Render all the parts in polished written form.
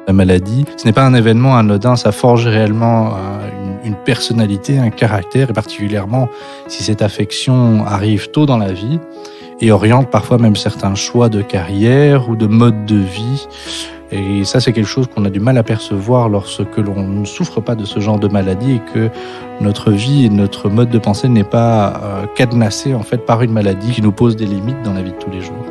La maladie, ce n'est pas un événement anodin, ça forge réellement une personnalité, un caractère, et particulièrement si cette affection arrive tôt dans la vie et oriente parfois même certains choix de carrière ou de mode de vie. Et ça, c'est quelque chose qu'on a du mal à percevoir lorsque l'on ne souffre pas de ce genre de maladie et que notre vie et notre mode de pensée n'est pas cadenassé en fait par une maladie qui nous pose des limites dans la vie de tous les jours.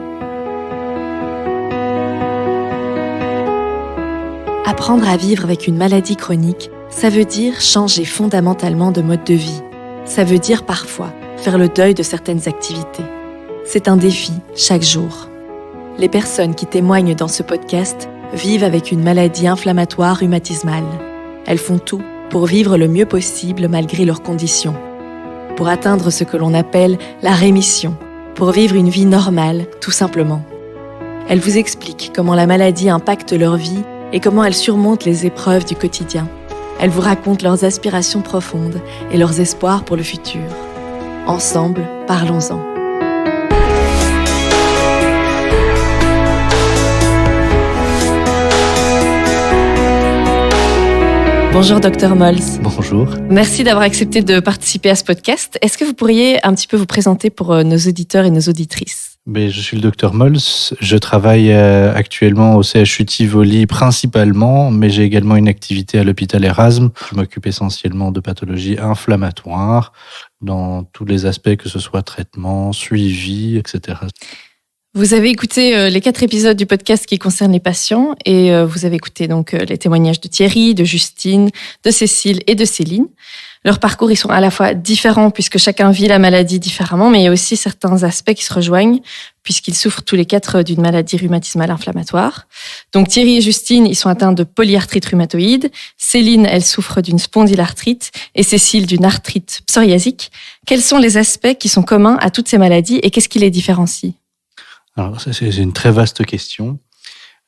Apprendre à vivre avec une maladie chronique, ça veut dire changer fondamentalement de mode de vie. Ça veut dire parfois faire le deuil de certaines activités. C'est un défi chaque jour. Les personnes qui témoignent dans ce podcast vivent avec une maladie inflammatoire rhumatismale. Elles font tout pour vivre le mieux possible malgré leurs conditions. Pour atteindre ce que l'on appelle la rémission, pour vivre une vie normale, tout simplement. Elles vous expliquent comment la maladie impacte leur vie et comment elles surmontent les épreuves du quotidien. Elles vous racontent leurs aspirations profondes et leurs espoirs pour le futur. Ensemble, parlons-en. Bonjour Dr Mols. Bonjour. Merci d'avoir accepté de participer à ce podcast. Est-ce que vous pourriez un petit peu vous présenter pour nos auditeurs et nos auditrices ? Je suis le Dr Mols. Je travaille actuellement au CHU Tivoli principalement, mais j'ai également une activité à l'hôpital Erasme. Je m'occupe essentiellement de pathologies inflammatoires dans tous les aspects, que ce soit traitement, suivi, etc. Vous avez écouté les 4 épisodes du podcast qui concernent les patients et vous avez écouté donc les témoignages de Thierry, de Justine, de Cécile et de Céline. Leurs parcours, ils sont à la fois différents puisque chacun vit la maladie différemment, mais il y a aussi certains aspects qui se rejoignent puisqu'ils souffrent tous les 4 d'une maladie rhumatismale inflammatoire. Donc Thierry et Justine, ils sont atteints de polyarthrite rhumatoïde. Céline, elle souffre d'une spondylarthrite et Cécile d'une arthrite psoriasique. Quels sont les aspects qui sont communs à toutes ces maladies et qu'est-ce qui les différencie ? Alors, ça, c'est une très vaste question.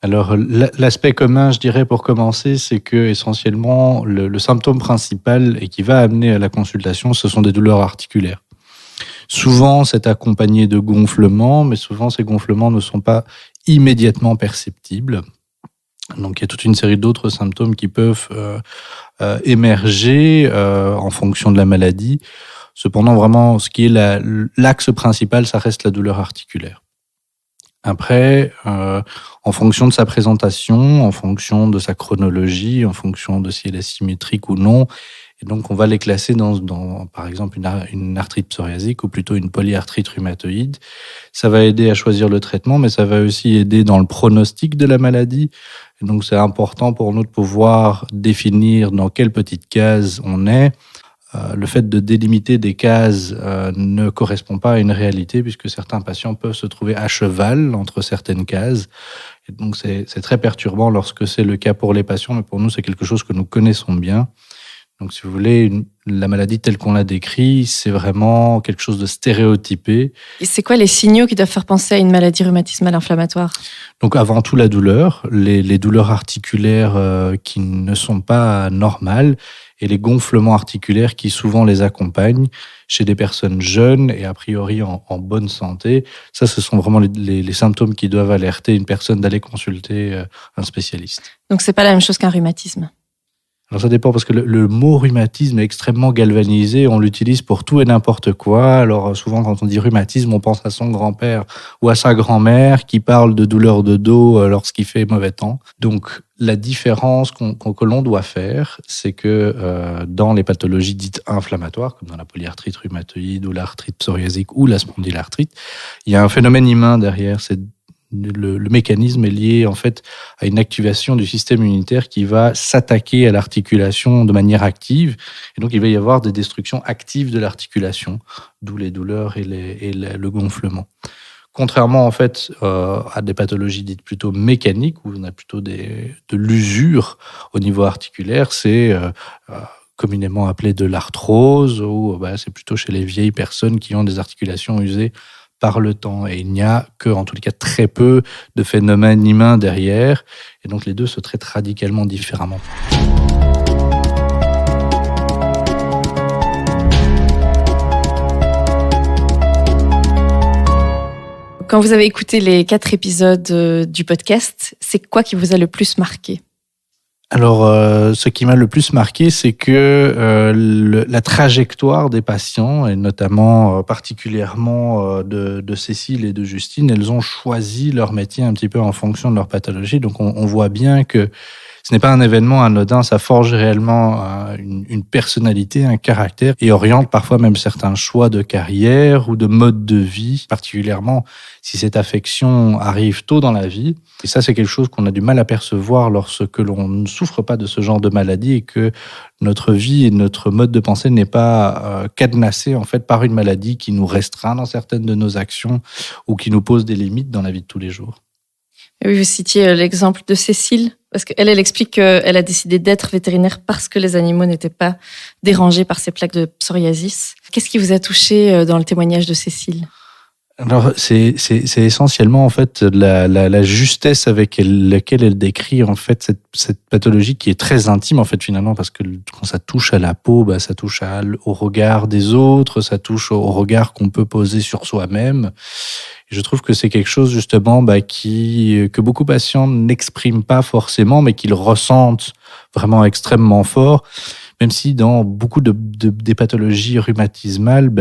Alors, l'aspect commun, je dirais, pour commencer, c'est que essentiellement, le symptôme principal et qui va amener à la consultation, ce sont des douleurs articulaires. Souvent, c'est accompagné de gonflements, mais souvent, ces gonflements ne sont pas immédiatement perceptibles. Donc, il y a toute une série d'autres symptômes qui peuvent émerger en fonction de la maladie. Cependant, vraiment, ce qui est l'axe principal, ça reste la douleur articulaire. Après, en fonction de sa présentation, en fonction de sa chronologie, en fonction de si elle est symétrique ou non, et donc on va les classer dans par exemple, une arthrite psoriasique ou plutôt une polyarthrite rhumatoïde. Ça va aider à choisir le traitement, mais ça va aussi aider dans le pronostic de la maladie. Et donc c'est important pour nous de pouvoir définir dans quelle petite case on est. Le fait de délimiter des cases ne correspond pas à une réalité puisque certains patients peuvent se trouver à cheval entre certaines cases. Et donc c'est très perturbant lorsque c'est le cas pour les patients, mais pour nous c'est quelque chose que nous connaissons bien. Donc si vous voulez, la maladie telle qu'on l'a décrit, c'est vraiment quelque chose de stéréotypé. Et c'est quoi les signaux qui doivent faire penser à une maladie rhumatismale inflammatoire ? Donc avant tout la douleur, les douleurs articulaires qui ne sont pas normales, et les gonflements articulaires qui souvent les accompagnent chez des personnes jeunes et a priori en bonne santé. Ça, ce sont vraiment les symptômes qui doivent alerter une personne d'aller consulter un spécialiste. Donc, c'est pas la même chose qu'un rhumatisme ? Alors ça dépend parce que le mot rhumatisme est extrêmement galvanisé, on l'utilise pour tout et n'importe quoi. Alors souvent quand on dit rhumatisme, on pense à son grand-père ou à sa grand-mère qui parle de douleur de dos lorsqu'il fait mauvais temps. Donc la différence que l'on doit faire, c'est que dans les pathologies dites inflammatoires, comme dans la polyarthrite rhumatoïde ou l'arthrite psoriasique ou la spondylarthrite, il y a un phénomène humain derrière. Le mécanisme est lié en fait à une activation du système immunitaire qui va s'attaquer à l'articulation de manière active. Et donc, il va y avoir des destructions actives de l'articulation, d'où les douleurs et le gonflement. Contrairement en fait à des pathologies dites plutôt mécaniques, où on a plutôt de l'usure au niveau articulaire, c'est communément appelé de l'arthrose, ou c'est plutôt chez les vieilles personnes qui ont des articulations usées par le temps. Et il n'y a que, en tout cas, très peu de phénomènes humains derrière. Et donc, les deux se traitent radicalement différemment. Quand vous avez écouté les 4 épisodes du podcast, c'est quoi qui vous a le plus marqué ? Alors, ce qui m'a le plus marqué, c'est que la trajectoire des patients, et notamment particulièrement de Cécile et de Justine, elles ont choisi leur métier un petit peu en fonction de leur pathologie. Donc, on voit bien que ce n'est pas un événement anodin, ça forge réellement une personnalité, un caractère, et oriente parfois même certains choix de carrière ou de mode de vie, particulièrement si cette affection arrive tôt dans la vie. Et ça, c'est quelque chose qu'on a du mal à percevoir lorsque l'on ne souffre pas de ce genre de maladie et que notre vie et notre mode de pensée n'est pas cadenassé en fait par une maladie qui nous restreint dans certaines de nos actions ou qui nous pose des limites dans la vie de tous les jours. Oui, vous citiez l'exemple de Cécile, parce qu'elle explique qu'elle a décidé d'être vétérinaire parce que les animaux n'étaient pas dérangés par ces plaques de psoriasis. Qu'est-ce qui vous a touché dans le témoignage de Cécile ? Alors, c'est essentiellement en fait la justesse avec laquelle elle décrit en fait cette pathologie qui est très intime en fait finalement, parce que quand ça touche à la peau, ça touche au regard des autres, ça touche au regard qu'on peut poser sur soi-même. Et je trouve que c'est quelque chose justement que beaucoup de patients n'expriment pas forcément, mais qu'ils ressentent vraiment extrêmement fort. Même si dans beaucoup des pathologies rhumatismales,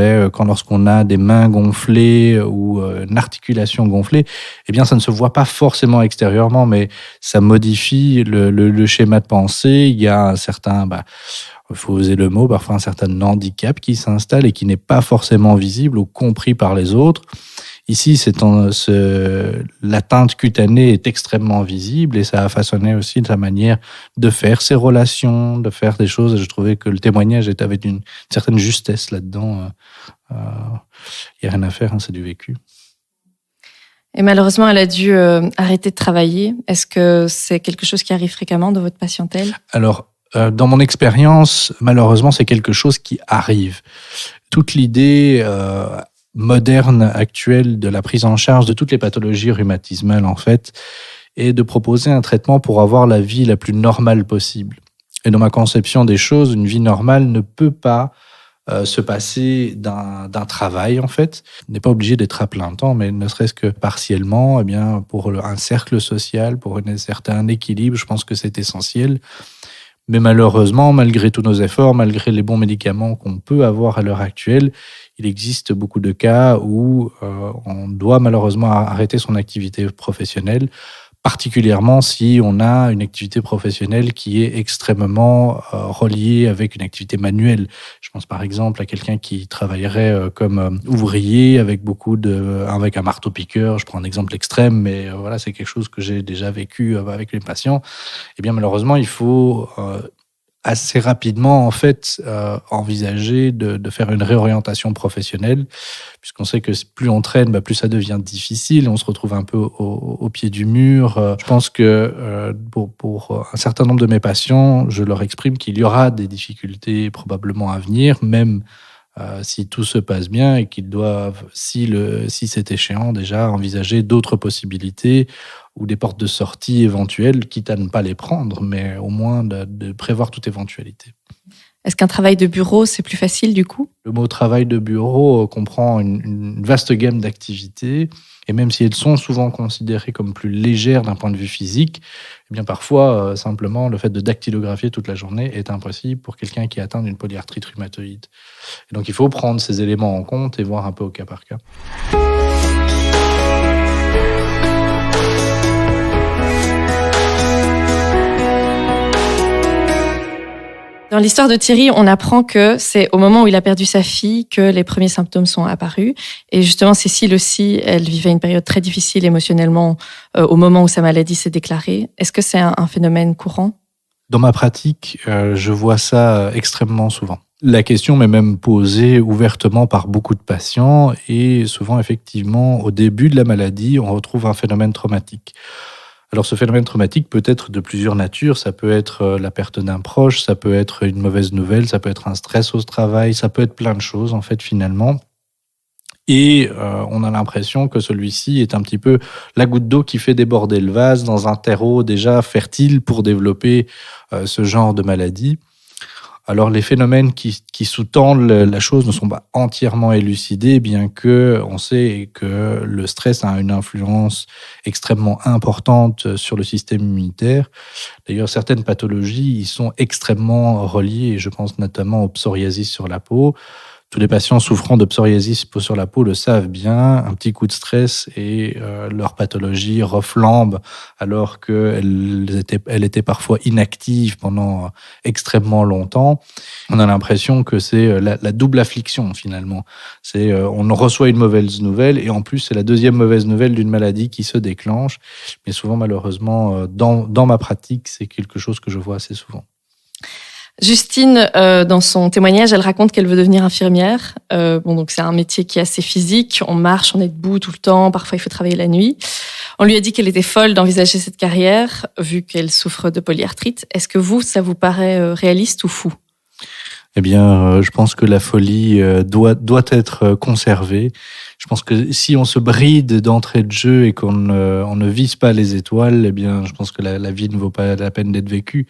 lorsqu'on a des mains gonflées ou une articulation gonflée, eh bien, ça ne se voit pas forcément extérieurement, mais ça modifie le schéma de pensée. Il y a un certain, il faut oser le mot, parfois un certain handicap qui s'installe et qui n'est pas forcément visible ou compris par les autres. Ici, l'atteinte cutanée est extrêmement visible et ça a façonné aussi la manière de faire ses relations, de faire des choses. Et je trouvais que le témoignage était avec une certaine justesse là-dedans. Il n'y a rien à faire, c'est du vécu. Et malheureusement, elle a dû arrêter de travailler. Est-ce que c'est quelque chose qui arrive fréquemment dans votre patientèle ? Alors, dans mon expérience, malheureusement, c'est quelque chose qui arrive. Toute l'idée moderne actuelle de la prise en charge de toutes les pathologies rhumatismales, en fait, est de proposer un traitement pour avoir la vie la plus normale possible. Et dans ma conception des choses, une vie normale ne peut pas se passer d'un travail, en fait. On n'est pas obligé d'être à plein temps, mais ne serait-ce que partiellement, pour un cercle social, pour un certain équilibre, je pense que c'est essentiel. Mais malheureusement, malgré tous nos efforts, malgré les bons médicaments qu'on peut avoir à l'heure actuelle, il existe beaucoup de cas où on doit malheureusement arrêter son activité professionnelle, particulièrement si on a une activité professionnelle qui est extrêmement reliée avec une activité manuelle. Je pense par exemple à quelqu'un qui travaillerait comme ouvrier avec avec un marteau-piqueur. Je prends un exemple extrême, mais voilà, c'est quelque chose que j'ai déjà vécu avec les patients. Eh bien, malheureusement, il faut assez rapidement en fait envisager de faire une réorientation professionnelle, puisqu'on sait que plus on traîne, plus ça devient difficile, on se retrouve un peu au pied du mur. Je pense que pour un certain nombre de mes patients, je leur exprime qu'il y aura des difficultés probablement à venir, même si tout se passe bien, et qu'ils doivent, si c'est échéant, déjà envisager d'autres possibilités ou des portes de sortie éventuelles, quitte à ne pas les prendre, mais au moins de prévoir toute éventualité. Est-ce qu'un travail de bureau, c'est plus facile du coup ? Le mot travail de bureau comprend une vaste gamme d'activités, et même si elles sont souvent considérées comme plus légères d'un point de vue physique, eh bien parfois, simplement, le fait de dactylographier toute la journée est impossible pour quelqu'un qui est atteint d'une polyarthrite rhumatoïde. Et donc il faut prendre ces éléments en compte et voir un peu au cas par cas. Dans l'histoire de Thierry, on apprend que c'est au moment où il a perdu sa fille que les premiers symptômes sont apparus. Et justement, Cécile aussi, elle vivait une période très difficile émotionnellement au moment où sa maladie s'est déclarée. Est-ce que c'est un phénomène courant ? Dans ma pratique, je vois ça extrêmement souvent. La question m'est même posée ouvertement par beaucoup de patients et souvent, effectivement, au début de la maladie, on retrouve un phénomène traumatique. Alors ce phénomène traumatique peut être de plusieurs natures, ça peut être la perte d'un proche, ça peut être une mauvaise nouvelle, ça peut être un stress au travail, ça peut être plein de choses en fait finalement. Et on a l'impression que celui-ci est un petit peu la goutte d'eau qui fait déborder le vase dans un terreau déjà fertile pour développer ce genre de maladie. Alors les phénomènes qui sous-tendent la chose ne sont pas entièrement élucidés, bien que on sait que le stress a une influence extrêmement importante sur le système immunitaire. D'ailleurs, certaines pathologies y sont extrêmement reliées, et je pense notamment au psoriasis sur la peau. Tous les patients souffrant de psoriasis sur la peau le savent bien. Un petit coup de stress et leur pathologie reflambe alors qu'elle était parfois inactive pendant extrêmement longtemps. On a l'impression que c'est la double affliction finalement. On reçoit une mauvaise nouvelle et en plus c'est la deuxième mauvaise nouvelle d'une maladie qui se déclenche. Mais souvent malheureusement dans ma pratique c'est quelque chose que je vois assez souvent. Justine, dans son témoignage, elle raconte qu'elle veut devenir infirmière. Donc c'est un métier qui est assez physique. On marche, on est debout tout le temps. Parfois, il faut travailler la nuit. On lui a dit qu'elle était folle d'envisager cette carrière, vu qu'elle souffre de polyarthrite. Est-ce que ça vous paraît réaliste ou fou ? Eh bien, je pense que la folie doit être conservée. Je pense que si on se bride d'entrée de jeu et qu'on ne vise pas les étoiles, eh bien, je pense que la vie ne vaut pas la peine d'être vécue.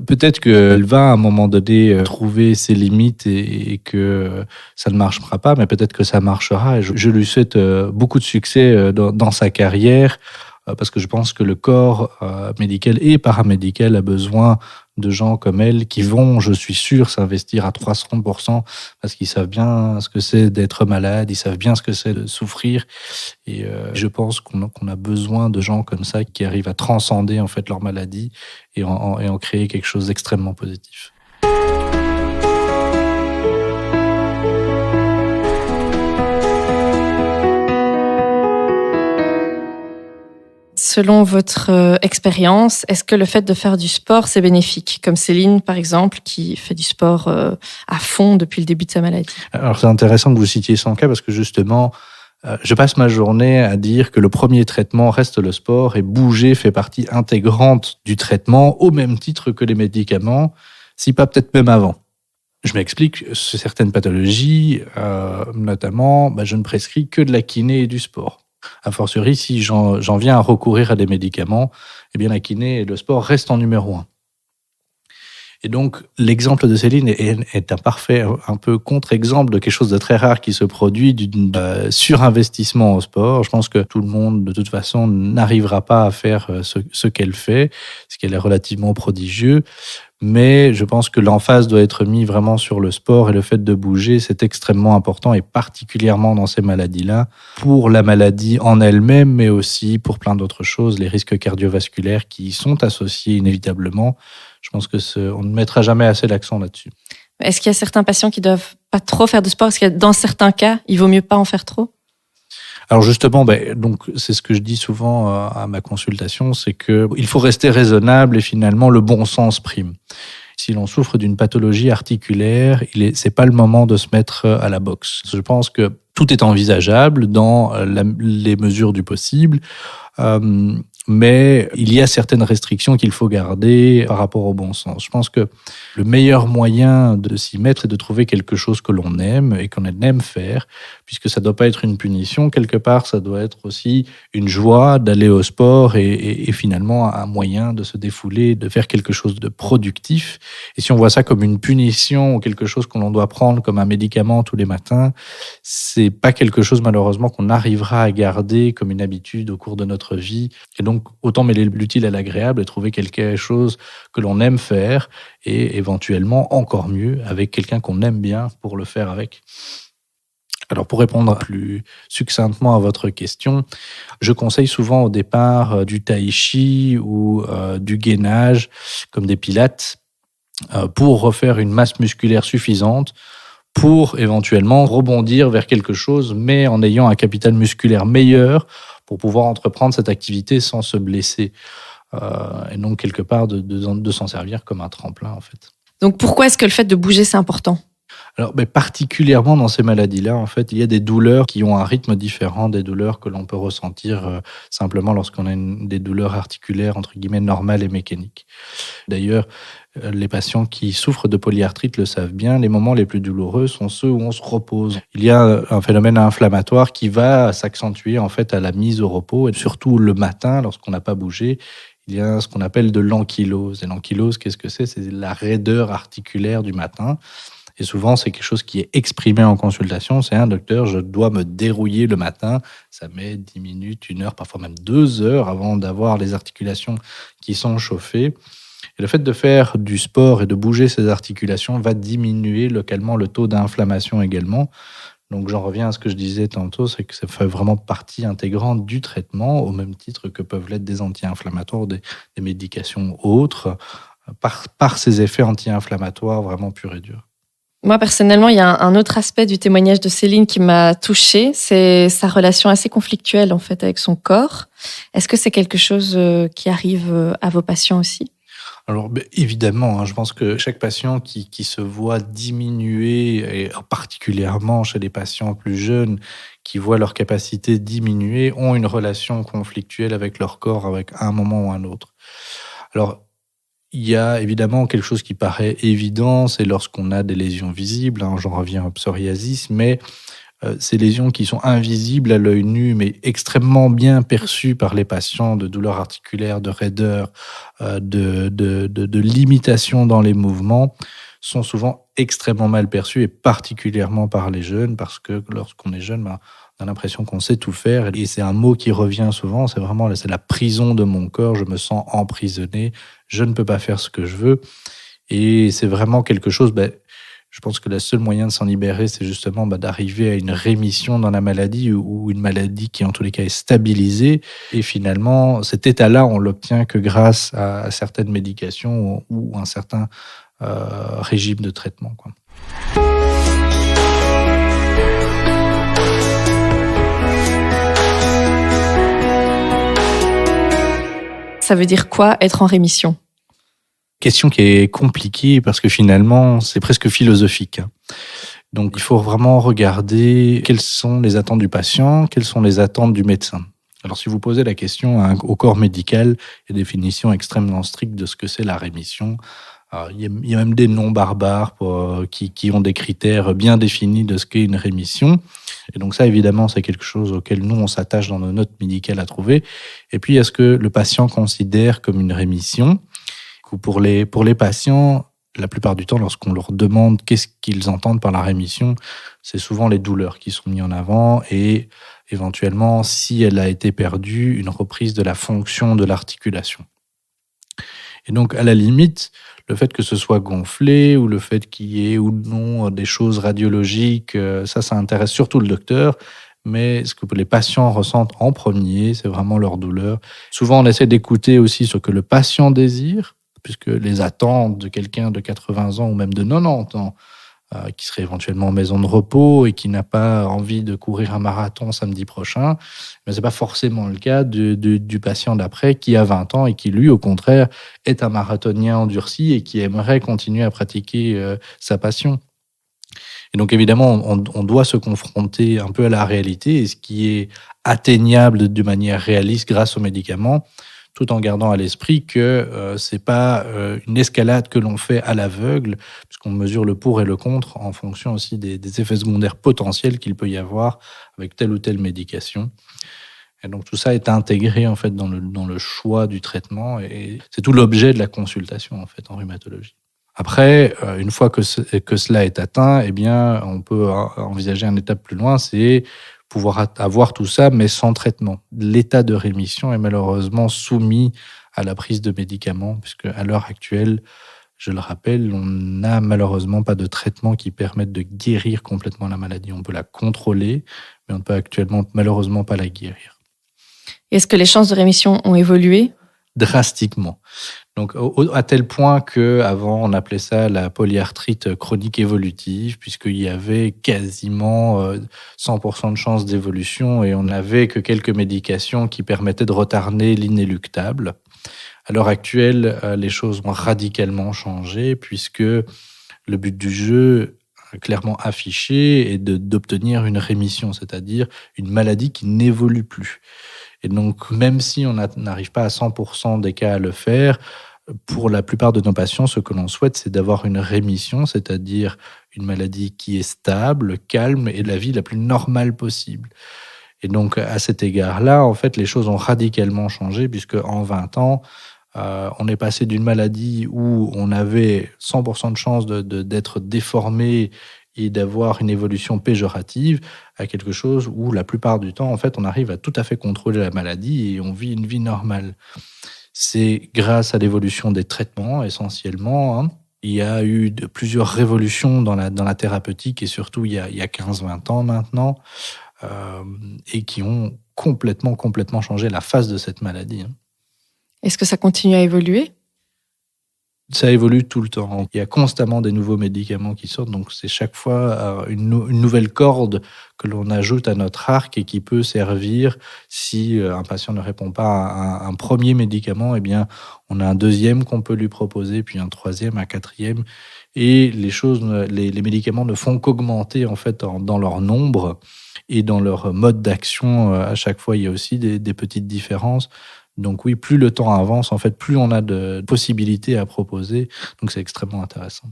Peut-être qu'elle va à un moment donné trouver ses limites et que ça ne marchera pas, mais peut-être que ça marchera. Et je lui souhaite beaucoup de succès dans sa carrière parce que je pense que le corps médical et paramédical a besoin de gens comme elle qui vont, je suis sûr, s'investir à 300% parce qu'ils savent bien ce que c'est d'être malade, ils savent bien ce que c'est de souffrir. Et je pense qu'on a besoin de gens comme ça qui arrivent à transcender en fait leur maladie et en créer quelque chose d'extrêmement positif. Selon votre expérience, est-ce que le fait de faire du sport, c'est bénéfique ? Comme Céline, par exemple, qui fait du sport à fond depuis le début de sa maladie. Alors, c'est intéressant que vous citiez son cas parce que justement, je passe ma journée à dire que le premier traitement reste le sport et bouger fait partie intégrante du traitement au même titre que les médicaments, si pas peut-être même avant. Je m'explique, sur certaines pathologies, notamment, je ne prescris que de la kiné et du sport. A fortiori, si j'en viens à recourir à des médicaments, eh bien la kiné et le sport restent en numéro 1. Et donc, l'exemple de Céline est un parfait, un peu contre-exemple de quelque chose de très rare qui se produit, d'une surinvestissement au sport. Je pense que tout le monde, de toute façon, n'arrivera pas à faire ce qu'elle fait, ce qu'elle est relativement prodigieux. Mais je pense que l'emphase doit être mise vraiment sur le sport et le fait de bouger, c'est extrêmement important et particulièrement dans ces maladies-là, pour la maladie en elle-même, mais aussi pour plein d'autres choses, les risques cardiovasculaires qui y sont associés inévitablement. Je pense on ne mettra jamais assez l'accent là-dessus. Est-ce qu'il y a certains patients qui doivent pas trop faire de sport ? Est-ce que dans certains cas, il vaut mieux pas en faire trop ? Alors justement, donc c'est ce que je dis souvent à ma consultation, c'est que il faut rester raisonnable et finalement le bon sens prime. Si l'on souffre d'une pathologie articulaire, c'est pas le moment de se mettre à la boxe. Je pense que tout est envisageable dans les mesures du possible. Mais il y a certaines restrictions qu'il faut garder par rapport au bon sens. Je pense que le meilleur moyen de s'y mettre, c'est de trouver quelque chose que l'on aime et qu'on aime faire, puisque ça ne doit pas être une punition. Quelque part, ça doit être aussi une joie d'aller au sport et finalement un moyen de se défouler, de faire quelque chose de productif. Et si on voit ça comme une punition ou quelque chose que l'on doit prendre comme un médicament tous les matins, c'est pas quelque chose malheureusement qu'on arrivera à garder comme une habitude au cours de notre vie. Et donc, autant mêler l'utile à l'agréable et trouver quelque chose que l'on aime faire et éventuellement, encore mieux, avec quelqu'un qu'on aime bien pour le faire avec. Alors, pour répondre plus succinctement à votre question, je conseille souvent au départ du tai chi ou du gainage, comme des pilates, pour refaire une masse musculaire suffisante pour éventuellement rebondir vers quelque chose, mais en ayant un capital musculaire meilleur pour pouvoir entreprendre cette activité sans se blesser. Et donc, quelque part, de s'en servir comme un tremplin, en fait. Donc, pourquoi est-ce que le fait de bouger, c'est important ? Alors, particulièrement dans ces maladies-là, en fait, il y a des douleurs qui ont un rythme différent des douleurs que l'on peut ressentir simplement lorsqu'on a des douleurs articulaires, entre guillemets, normales et mécaniques. D'ailleurs, les patients qui souffrent de polyarthrite le savent bien, les moments les plus douloureux sont ceux où on se repose. Il y a un phénomène inflammatoire qui va s'accentuer en fait à la mise au repos et surtout le matin lorsqu'on n'a pas bougé. il y a ce qu'on appelle de l'ankylose. Et l'ankylose, qu'est-ce que c'est ? C'est la raideur articulaire du matin. Et souvent, c'est quelque chose qui est exprimé en consultation. C'est un docteur, je dois me dérouiller le matin. Ça met 10 minutes, 1 heure, parfois même 2 heures avant d'avoir les articulations qui sont chauffées. Et le fait de faire du sport et de bouger ces articulations va diminuer localement le taux d'inflammation également. Donc j'en reviens à ce que je disais tantôt, c'est que ça fait vraiment partie intégrante du traitement, au même titre que peuvent l'être des anti-inflammatoires, des médications autres, par ces effets anti-inflammatoires vraiment purs et durs. Moi, personnellement, il y a un autre aspect du témoignage de Céline qui m'a touchée, c'est sa relation assez conflictuelle en fait avec son corps. Est-ce que c'est quelque chose qui arrive à vos patients aussi ? Alors évidemment, je pense que chaque patient qui se voit diminuer, et particulièrement chez les patients plus jeunes qui voient leur capacité diminuer, ont une relation conflictuelle avec leur corps, avec un moment ou un autre. Alors, il y a évidemment quelque chose qui paraît évident, c'est lorsqu'on a des lésions visibles, j'en reviens au psoriasis, mais ces lésions qui sont invisibles à l'œil nu, mais extrêmement bien perçues par les patients, de douleurs articulaires, de raideur, de limitation dans les mouvements, sont souvent extrêmement mal perçues, et particulièrement par les jeunes, parce que lorsqu'on est jeune, on a l'impression qu'on sait tout faire. Et c'est un mot qui revient souvent, c'est la prison de mon corps, je me sens emprisonné, je ne peux pas faire ce que je veux. Et c'est vraiment quelque chose... Je pense que le seul moyen de s'en libérer, c'est justement d'arriver à une rémission dans la maladie, ou une maladie qui, en tous les cas, est stabilisée. Et finalement, cet état-là, on l'obtient que grâce à certaines médications ou un certain régime de traitement, quoi. Ça veut dire quoi, être en rémission ? Question qui est compliquée parce que finalement, c'est presque philosophique. Donc, il faut vraiment regarder quelles sont les attentes du patient, quelles sont les attentes du médecin. Alors, si vous posez la question au corps médical, il y a des définitions extrêmement strictes de ce que c'est la rémission. Alors, il y a même des noms barbares qui ont des critères bien définis de ce qu'est une rémission. Et donc ça, évidemment, c'est quelque chose auquel nous, on s'attache dans nos notes médicales à trouver. Et puis, est-ce que le patient considère comme une rémission ? Pour les patients, la plupart du temps, lorsqu'on leur demande qu'est-ce qu'ils entendent par la rémission, c'est souvent les douleurs qui sont mises en avant, et éventuellement, si elle a été perdue, une reprise de la fonction de l'articulation. Et donc, à la limite, le fait que ce soit gonflé, ou le fait qu'il y ait ou non des choses radiologiques, ça intéresse surtout le docteur. Mais ce que les patients ressentent en premier, c'est vraiment leur douleur. Souvent, on essaie d'écouter aussi ce que le patient désire, puisque les attentes de quelqu'un de 80 ans ou même de 90 ans, qui serait éventuellement en maison de repos et qui n'a pas envie de courir un marathon samedi prochain, mais ce n'est pas forcément le cas du patient d'après qui a 20 ans et qui, lui, au contraire, est un marathonien endurci et qui aimerait continuer à pratiquer sa passion. Et donc, évidemment, on doit se confronter un peu à la réalité, et ce qui est atteignable de manière réaliste grâce aux médicaments, tout en gardant à l'esprit que c'est pas une escalade que l'on fait à l'aveugle, puisqu'on mesure le pour et le contre en fonction aussi des effets secondaires potentiels qu'il peut y avoir avec telle ou telle médication. Et donc tout ça est intégré en fait dans le choix du traitement, et c'est tout l'objet de la consultation en fait en rhumatologie. Après, une fois que cela est atteint, eh bien, on peut envisager une étape plus loin, c'est pouvoir avoir tout ça, mais sans traitement. L'état de rémission est malheureusement soumis à la prise de médicaments, puisque à l'heure actuelle, je le rappelle, on n'a malheureusement pas de traitement qui permette de guérir complètement la maladie. On peut la contrôler, mais on ne peut actuellement malheureusement pas la guérir. Est-ce que les chances de rémission ont évolué ? Drastiquement. Donc, à tel point qu'avant, on appelait ça la polyarthrite chronique évolutive, puisqu'il y avait quasiment 100% de chances d'évolution, et on n'avait que quelques médications qui permettaient de retarder l'inéluctable. À l'heure actuelle, les choses ont radicalement changé, puisque le but du jeu, clairement affiché, est d'obtenir une rémission, c'est-à-dire une maladie qui n'évolue plus. Et donc, même si on n'arrive pas à 100% des cas à le faire, pour la plupart de nos patients, ce que l'on souhaite, c'est d'avoir une rémission, c'est-à-dire une maladie qui est stable, calme et la vie la plus normale possible. Et donc, à cet égard-là, en fait, les choses ont radicalement changé, puisque en 20 ans, on est passé d'une maladie où on avait 100% de chances d'être déformé et d'avoir une évolution péjorative à quelque chose où la plupart du temps, en fait, on arrive à tout à fait contrôler la maladie et on vit une vie normale. C'est grâce à l'évolution des traitements, essentiellement. Hein. Il y a eu plusieurs révolutions dans la thérapeutique, et surtout il y a 15-20 ans maintenant, et qui ont complètement changé la face de cette maladie. Hein. Est-ce que ça continue à évoluer ? Ça évolue tout le temps. Il y a constamment des nouveaux médicaments qui sortent, donc c'est chaque fois une nouvelle corde que l'on ajoute à notre arc et qui peut servir si un patient ne répond pas à un premier médicament, eh bien on a un deuxième qu'on peut lui proposer, puis un troisième, un quatrième, et les médicaments ne font qu'augmenter en fait dans leur nombre et dans leur mode d'action. À chaque fois, il y a aussi des petites différences. Donc oui, plus le temps avance, en fait, plus on a de possibilités à proposer. Donc c'est extrêmement intéressant.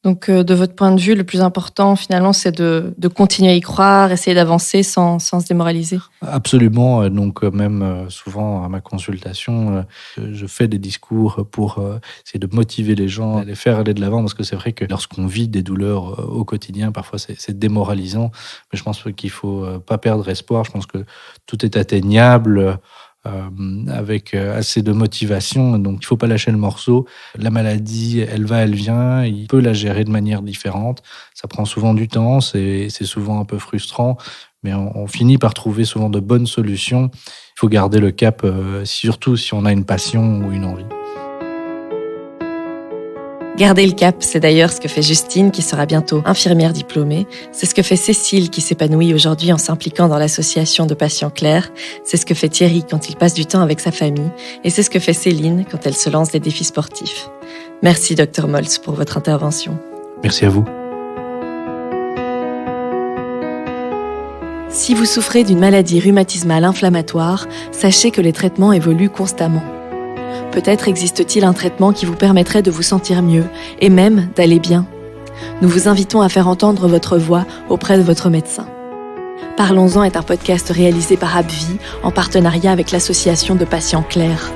Donc de votre point de vue, le plus important finalement, c'est de continuer à y croire, essayer d'avancer sans se démoraliser. Absolument. Donc même souvent à ma consultation, je fais des discours pour essayer de motiver les gens à les faire aller de l'avant, parce que c'est vrai que lorsqu'on vit des douleurs au quotidien, parfois c'est démoralisant. Mais je pense qu'il faut pas perdre espoir. Je pense que tout est atteignable. Avec assez de motivation, donc il ne faut pas lâcher le morceau. La maladie, elle va, elle vient, il peut la gérer de manière différente. Ça prend souvent du temps, c'est souvent un peu frustrant, mais on finit par trouver souvent de bonnes solutions. Il faut garder le cap, surtout si on a une passion ou une envie. Garder le cap, c'est d'ailleurs ce que fait Justine, qui sera bientôt infirmière diplômée. C'est ce que fait Cécile, qui s'épanouit aujourd'hui en s'impliquant dans l'association de patients Claire. C'est ce que fait Thierry quand il passe du temps avec sa famille. Et c'est ce que fait Céline quand elle se lance des défis sportifs. Merci Dr Moltz pour votre intervention. Merci à vous. Si vous souffrez d'une maladie rhumatismale inflammatoire, sachez que les traitements évoluent constamment. Peut-être existe-t-il un traitement qui vous permettrait de vous sentir mieux et même d'aller bien. Nous vous invitons à faire entendre votre voix auprès de votre médecin. Parlons-en est un podcast réalisé par AbbVie en partenariat avec l'association de patients Claire.